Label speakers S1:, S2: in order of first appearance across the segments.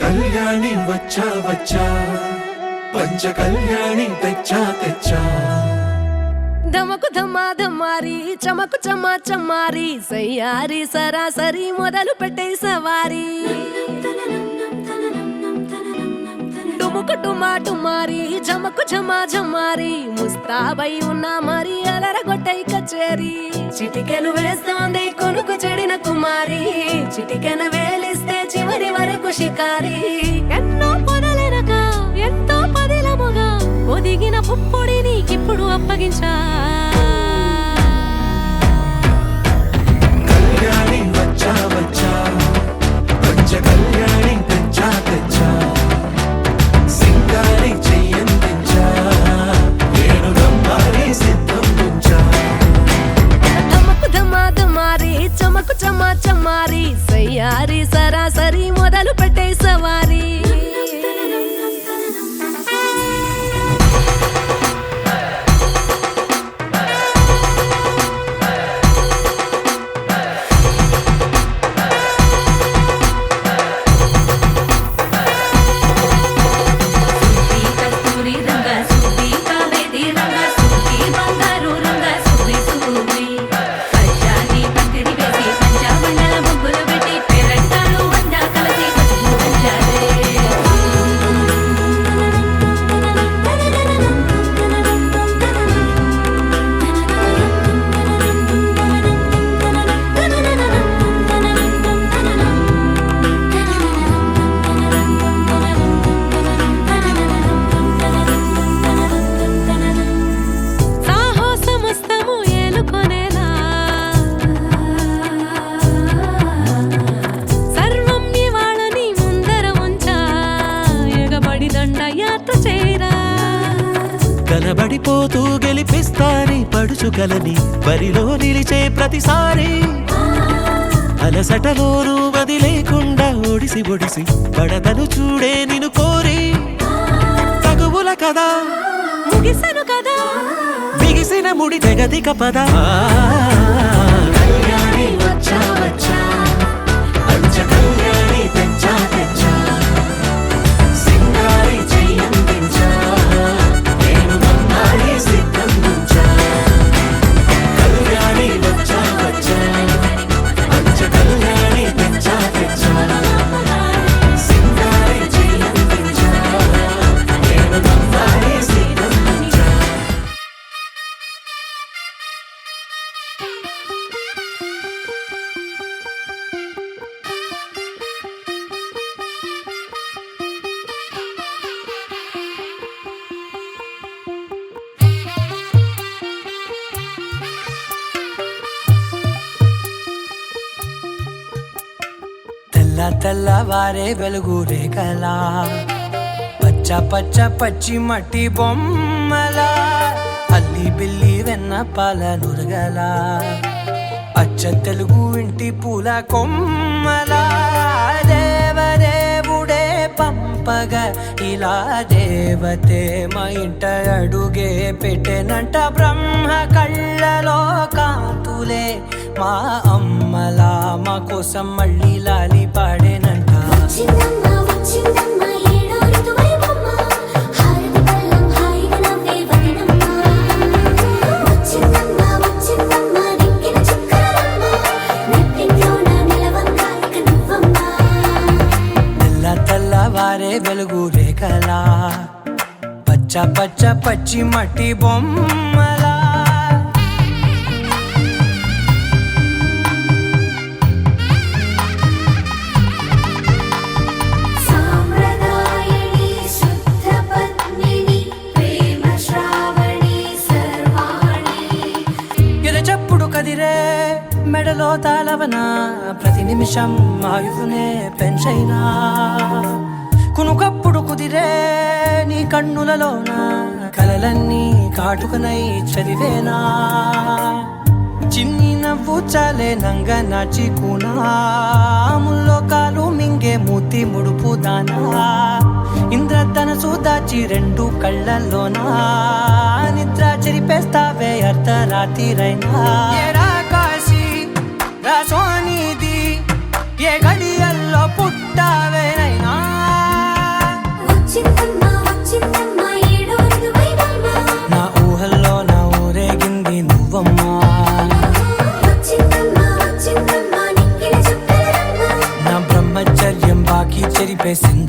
S1: కళ్యాణి వచ్చా వచ్చా పంచ కళ్యాణి తెచ్చా తెచ్చా
S2: ధమకు ధమ్మా ధమ్మారి చమకు చమ్మా చమ్మారి సయ్యారి సరాసరి మొదలు పెట్టే సవారి డుముకు డుమా డుమారి జమకు ఝమా ఝమారి ముస్తాబై ఉన్నా మరి అలరగొట్టై కచేరి చిటికెలు వేస్తోంది కొనుకు చెడిన కుమారి చిటికెన వేలిస్తే చివరి వరకు షికారి ఎన్నో పొదలెనక ఎంతో పదిలముగా ఒదిగిన పుప్పొడి నీకిప్పుడు అప్పగించా
S1: కళ్యాణి వచ్చా వచ్చా పంచ కళ్యాణి తెచ్చా తెచ్చా సింగారి చెయ్యందించా నేను నమ్మాలి సిద్ధం ఉంచా
S2: ధమకు ధమా ధమారి చమకు చమ్మా చమ్మారి సయ్యారి సరాసరి మొదలు పెట్టే సవారి
S3: కనబడిపోతూ గెలిపిస్తాని పడుచుకలని బరిలో నిలిచే ప్రతిసారి అలసటలోనూ వదిలేకుండా ఒడిసి ఒడిసి పడతను చూడే నిన్ను కోరి తగువుల కదా
S2: ముగిసను కదా
S3: బిగిసిన ముడి తెగదిక పద
S1: కళ్యాణి వచ్చా వచ్చా పంచ కళ్యాణి తెచ్చా తెచ్చా సింగారి చెయ్యందించా నేను నమ్మాలి సిద్ధం ఉంచా కళ్యాణి వచ్చా వచ్చా పంచ కళ్యాణి తెచ్చా తెచ్చా సింగారి చెయ్యందించా నేను నమ్మాలి సిద్ధం ఉంచా
S4: తెల్లవారే వెలుగు రేఖలా పచ్చ పచ్చ పచ్చి మట్టి బొమ్మలా అల్లి బిల్లి వెన్న పాల నురగలా అచ్చ తెలుగు ఇంటి పూల కొమ్మలా దేవదేవుడే పంపగా ఇలా దేవతే మా ఇంట అడుగే పెట్టెనంట బ్రహ్మ కళ్ళలో కాంతులే మా అమ్మలా మా కోసం మళ్ళీ లాలి పాడేనంట తెల్లవారే వెలుగు రేఖలా పచ్చ పచ్చ పచ్చి మట్టి బొమ్మలా మెడలో తాళవన ప్రతి నిమిషం ఆయుధునే పెంచైనా కునుకప్పుడు కుదిరే నీ కన్నులలోన కలలన్నీ కాటుకనై చదివేనా చిన్ని నవ్వు చాలే నంగ నాచి కూనాముల్లో కాలు మింగే మూతి ముడుపు దానా ఇంద్రధనసు దాచి రెండు కళ్ళల్లోనా నిద్ర చెరిపేస్తావే అర్ధరాత్రిరైనా రాసోనిది ఏ గడియల్లో పుట్టావేనైనా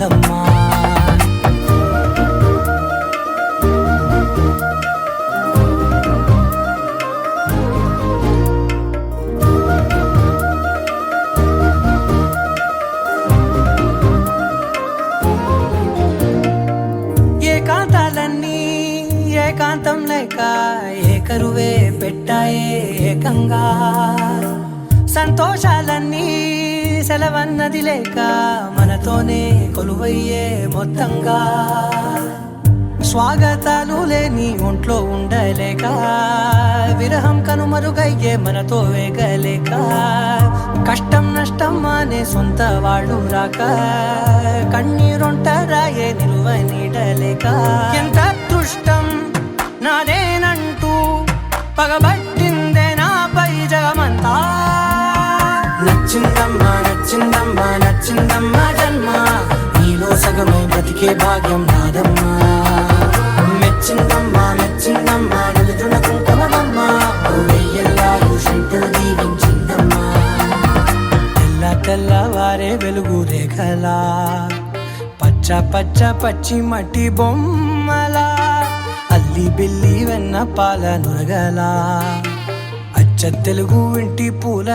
S4: నాదమ్మా. ఏకాంతాలన్నీ ఏకాంతం లేక ఏకరువే పెట్టాయే ఏకంగా, సంతోషాలన్నీ సెలవన్నది లేక మనతోనే కొలువయ్యే మొత్తంగా, స్వాగతాలు లేని ఒంట్లో ఉండలేక విరహం కనుమరుగయ్యే మనతో వేగలేక, కష్టం నష్టం అనే సొంత వాళ్ళు రాక కన్నీరొంటరాయే నిలువ నీడలేక, ఎంత అదృష్టం నాదేనంటూ పగబట్టిందే నాపై జగమంతా.
S1: నచ్చిందమ్మా నచ్చిందమ్మా నచ్చిందమ్మా జన్మ, నీలో సగమై బ్రతికే భాగ్యం నాదమ్మా. మెచ్చిందమ్మా మెచ్చిందమ్మా నిలుతున్న కుంకుమమ్మా, వెయ్యల్లాలు శంకరు దీవించిందమ్మా.
S4: తెల్ల తెల్లవారే వెలుగు రేఖలా, పచ్చ పచ్చ పచ్చి మట్టి బొమ్మలా, అల్లి బిల్లి వెన్న పాల నురగలా, అచ్చ తెలుగు ఇంటి పూల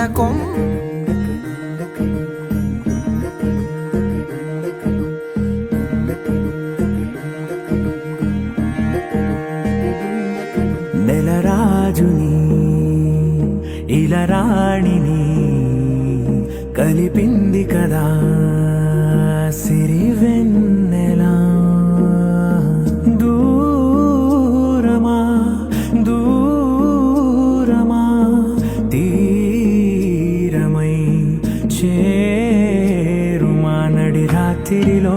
S3: నెలరాజుని ఇలరాణిని కలిపింది కదా సిరి వెన్నెలా. దూరమా దూరమా తీరమై చేరుమా, నడి రాత్రిలో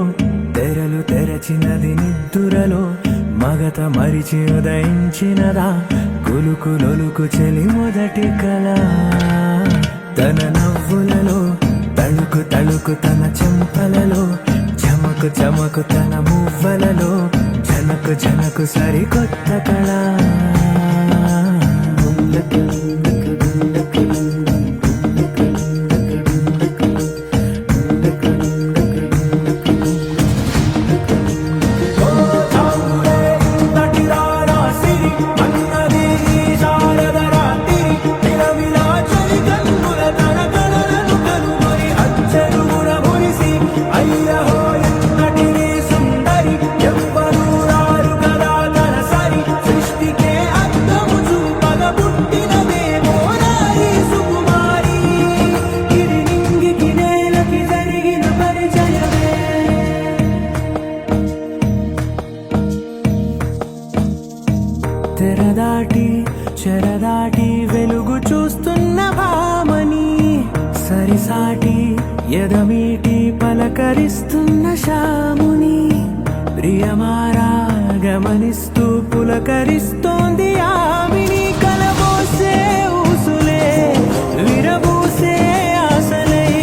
S3: తెరలు తెరచినది నిద్దురలో, మగత మరిచి ఉదయించినదా కులుకులొలుకు చెలి మొదటి కళ. తన నవ్వులలో తళుకు తళుకు తన చెంపలలో, చమకు చమకు తన మువ్వలలో, జనకు జనకు సరికొత్త కళ. తెరదాటి చెరదాటి వెలుగు చూస్తున్న భామని, సరిసాటి ఎదమీటి పలకరిస్తున్న శాముని, ప్రియమారా గమనిస్తూ పులకరిస్తోంది ఆమిని. కలబోసే ఊసులే విరబూసే ఆశలై,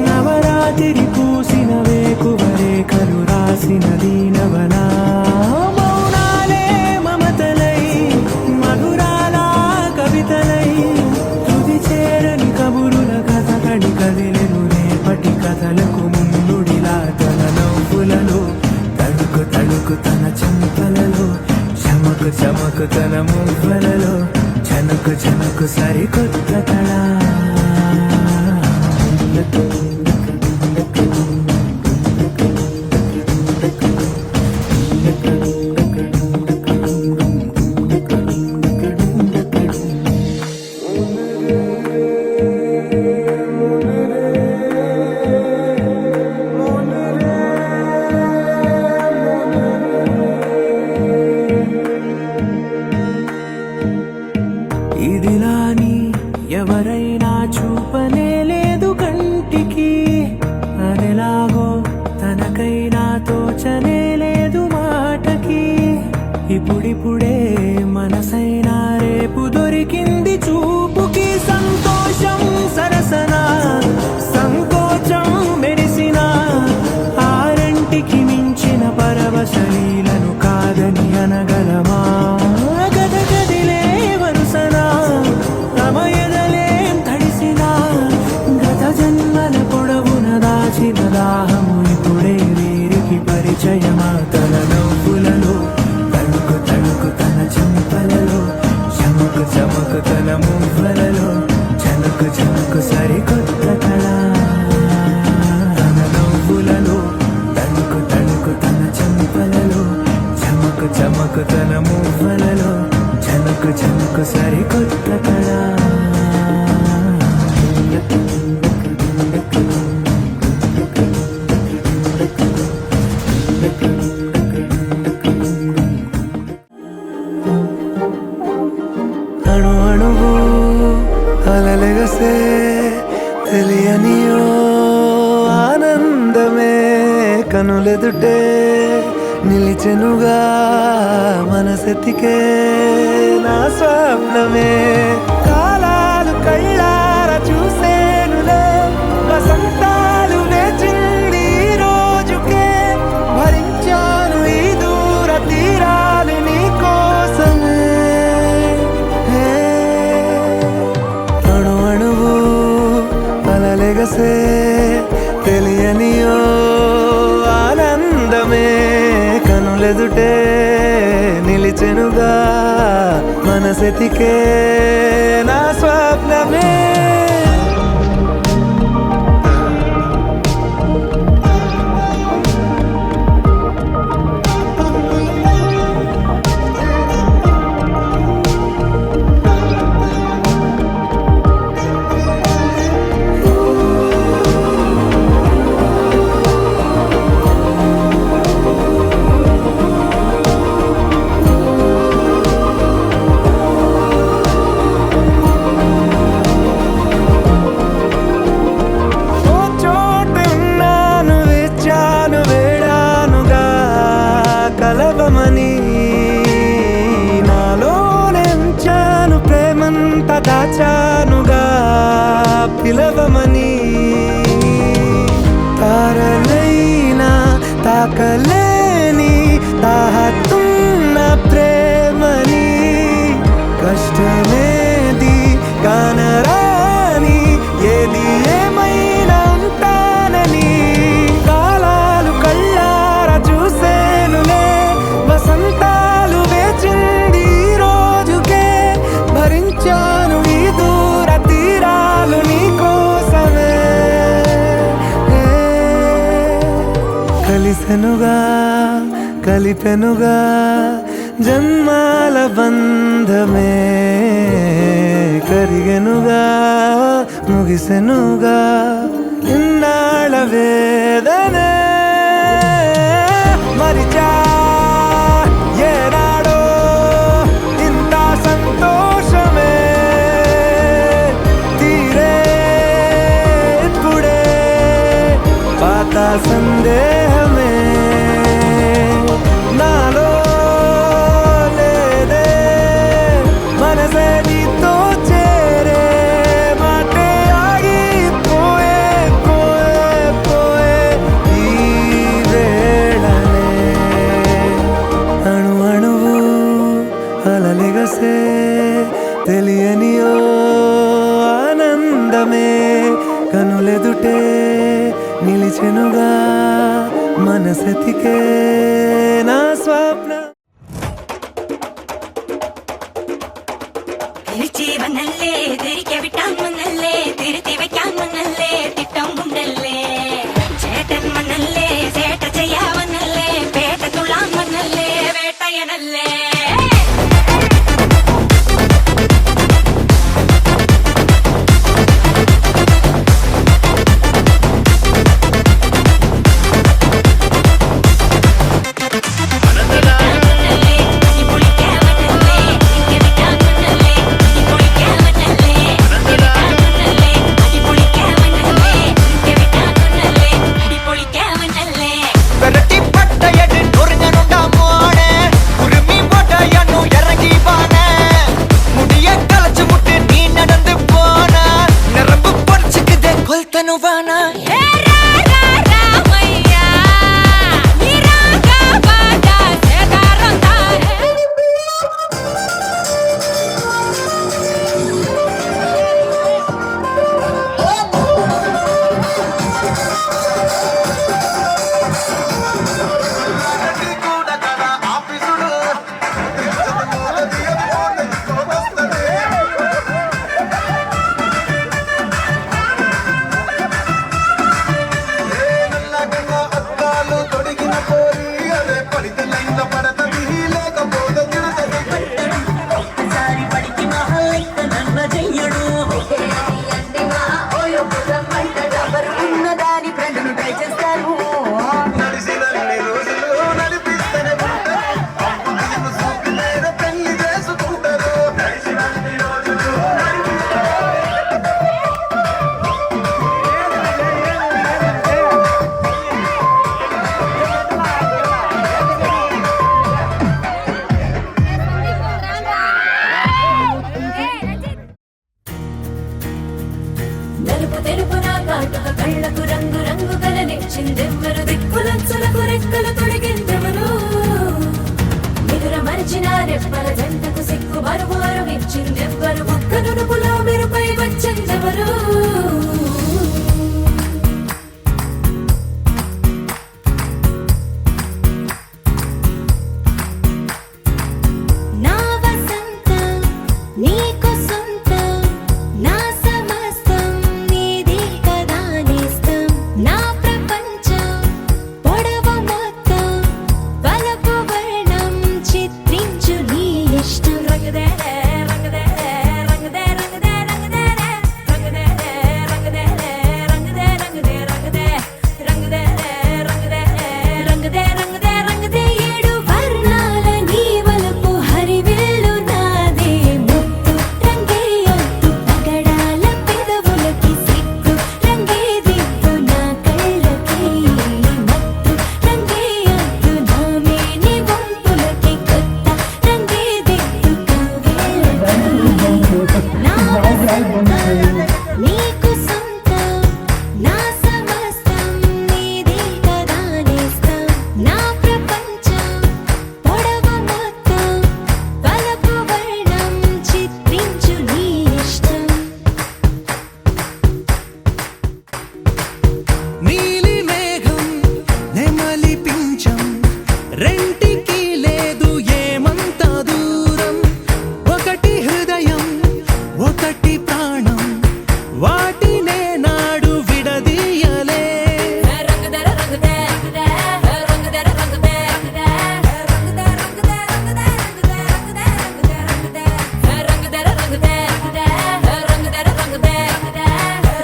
S3: నవరాత్రి పూసిన వేకువరేఖలు రాసిన దీనవనా, మౌనాలే మమతలై మధురాల కవితలై, తుది చేరని కబురుల కథ కడి కదిలెను రేపటి కథలకు ముందుడిలా. తన నవ్వులలో తడుకు తడుకు తన చెంపలలో, చమకు చమకు తన మువ్వలలో, జనకు జనకు సరికొత్త కళ. ఇదిలాని ఎవరైనా తన మువ్వలలో జనకు జనకు సరికొత్త కళ అణు అణువు అలలెగసే తెలియనియో ఆనందమే కనులెదుటే నిలిచెనుగా మనసెతికే నా స్వప్నమే కాలాలు కళ్ళార చూసేనులే వసంతాలు వేచింది ఈ రోజుకే భరించాను ఈ దూర తీరాలు నీ కోసమే అణు అణువు అలలెగసే తెలియనియో ఆనందమే కనులెదుటే నిలిచెనుగా మనసెతికే నా స్వప్నమే కలవమని నాలోనెంచాను ప్రేమంత దాచానుగా పిలవమని తారలైనా తాకలేని తాహతున్న ప్రేమని కష్టమేది కానరాని ఏది ఏమైనా ఉంటానని కాలాలు కళ్ళార చూసేనులే వసంతాలు వేచింది ఈ రోజుకే భరించాను ఈ దూర తీరాలు నీ కోసమే కలిసెనుగా కలిపెనుగా జన్మాల బంధమే కరిగెనుగా ముగిసెనుగా ఇన్నాళ్ళ వేదనే మరిచా ఏనాడో ఇంత సంతోషమే తీరే ఇప్పుడే పాత సందేహమే నాలో లేదే మనసే నీతో చేరే మాటే ఆగిపోయే పోయే పోయే ఈ వేళనే అణు అణువు అలలెగసే తెలియనియో ఆనందమే కనులెదుటే నిలిచెనుగా മനസെത്തിക്കേ നാ സ്വപ്ന
S2: തിരിച്ചു വന്നല്ലേ തിരികെ വിട്ടാൻ വന്നല്ലേ തിരുത്തി വെക്കാൻ വന്നല്ലേ തിട്ടം ഉണ്ടല്ലേ ചേട്ടൻ വന്നല്ലേ ചേട്ട ചെയ്യാ വന്നല്ലേ പേട്ട തുള്ളാൻ വന്നല്ലേ വേട്ടയനല്ലേ
S5: మనదలా
S2: వారు వారు విచ్చిందెవ్వరు ఒక్క నునుపులో మెరుపై వచ్చిందెవరు నా వసంతం నీకు సొంతం నా సమస్తం నీది కదా నేస్తం నా ప్రపంచం పొడవు మొత్తం వలపు వర్ణం చిత్రించు నీ ఇష్టం రంగదే రంగదే రంగదే రంగదే రంగదే రంగదే రంగదే రంగదే రంగదే రంగదే రంగదే రంగదే రంగదే రంగదే రంగదే ఏడు వర్ణాల నీ వలపు హరివిల్లు నాదే ముత్తు రంగేయొద్దు పగడాల పెదవులకి సిగ్గు రంగేదిద్దు నా కళ్ళకి మత్తు రంగేయొద్దు నా మేని వంపులకి కొత్త రంగేదిద్దు కవ్విళ్ళకి నా వసంతం నీకు సొంతం నా సమస్తం నీది కదా నేస్తం నా ప్రపంచం పొడవు మొత్తం వలపు వర్ణం చిత్రించు నీ ఇష్టం
S3: నీలి మేఘం నెమలి పించం రెంటికి లేదు ఏమంత దూరం ఒకటి హృదయం ఒకటి ప్రాణం వాటినే నాడు విడదీయలే
S2: రంగదర రంగదే రంగదే రంగదే రంగదే రంగదే రంగదే రంగదే రంగదే రంగదే రంగదర రంగదే రంగదర రంగదే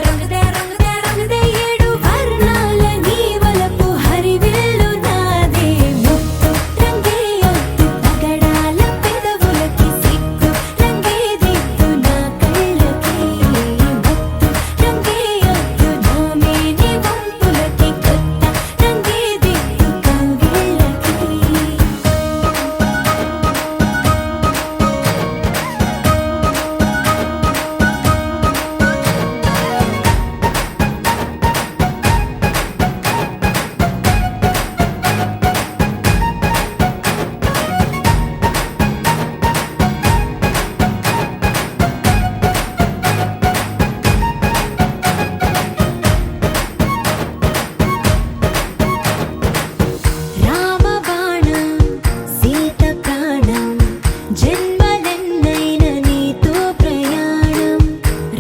S2: రంగదే రంగదే రంగదే ఏడు వర్ణాల నీ వలపు హరివిల్లు నాదే ముత్తు రంగేయొద్దు పగడాల పెదవులకి సిగ్గు రంగేదిద్దు నా కళ్ళకి మత్తు రంగేయొద్దు నా మేని వంపులకి కొత్త రంగేదిద్దు కవ్విళ్ళకి రామబాణం సీత ప్రాణం జన్మలెన్నైన నీతో ప్రయాణం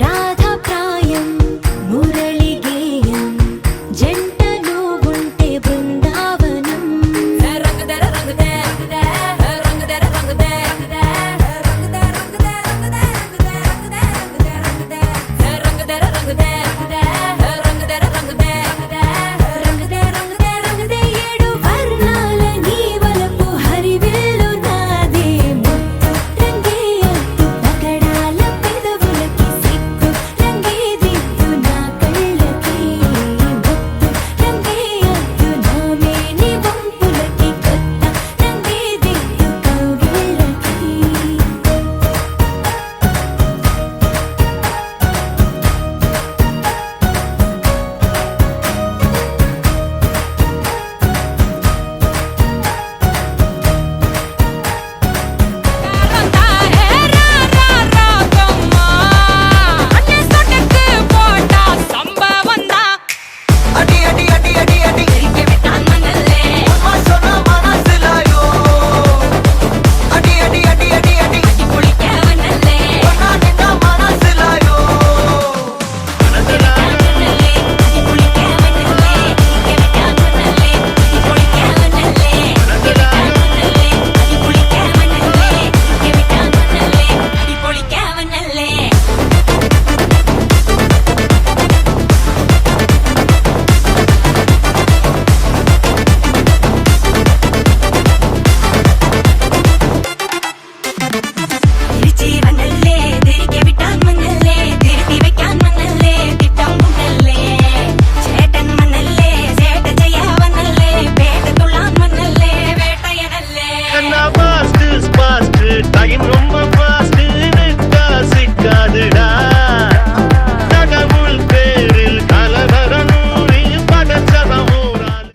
S2: రాధప్రాయం మురళి గేయం జంట నువ్వుంటే బృందావనం రంగదర రంగదే రంగదర రంగదే రంగదే రంగదే రంగదర రంగదే రంగదర రంగదే రంగదే రంగదే ఏడు వర్ణాల నీ వలపు హరివిల్లు నాదే ముత్తు రంగేయొద్దు పగడాల పెదవులకి సిగ్గు రంగేదిద్దు నా కళ్ళకి మత్తు రంగేయొద్దు నా మేని వంపులకి కొత్త రంగేదిద్దు
S1: அடி அடி அடி அடி அடி அம்மா சொன்ன மனசுலாயோ அடி அடி அடி அடி அடி ஒன்னா நின்னா மனசுலாயோ
S2: തിരിച്ചീവനല്ലേ തിരികെ വിട്ടാൻ മണ്ണല്ലേ തിരുത്തി വെക്കാൻ മണ്ണല്ലേ തിട്ടം ഉണ്ടല്ലേ ചേട്ടൻ മണ്ണല്ലേ ചേട്ട ചെയ്യാവനല്ലേ വേട്ട തുള്ളാൻ മണ്ണല്ലേ വേട്ടയനല്ലേ
S5: டைம் ரொம்ப ஃபாஸ்ட் நிக்கா சிக்காதுடா கடவுள் பேரில் கலவரனூரில் படைச்சவன் ஊரால்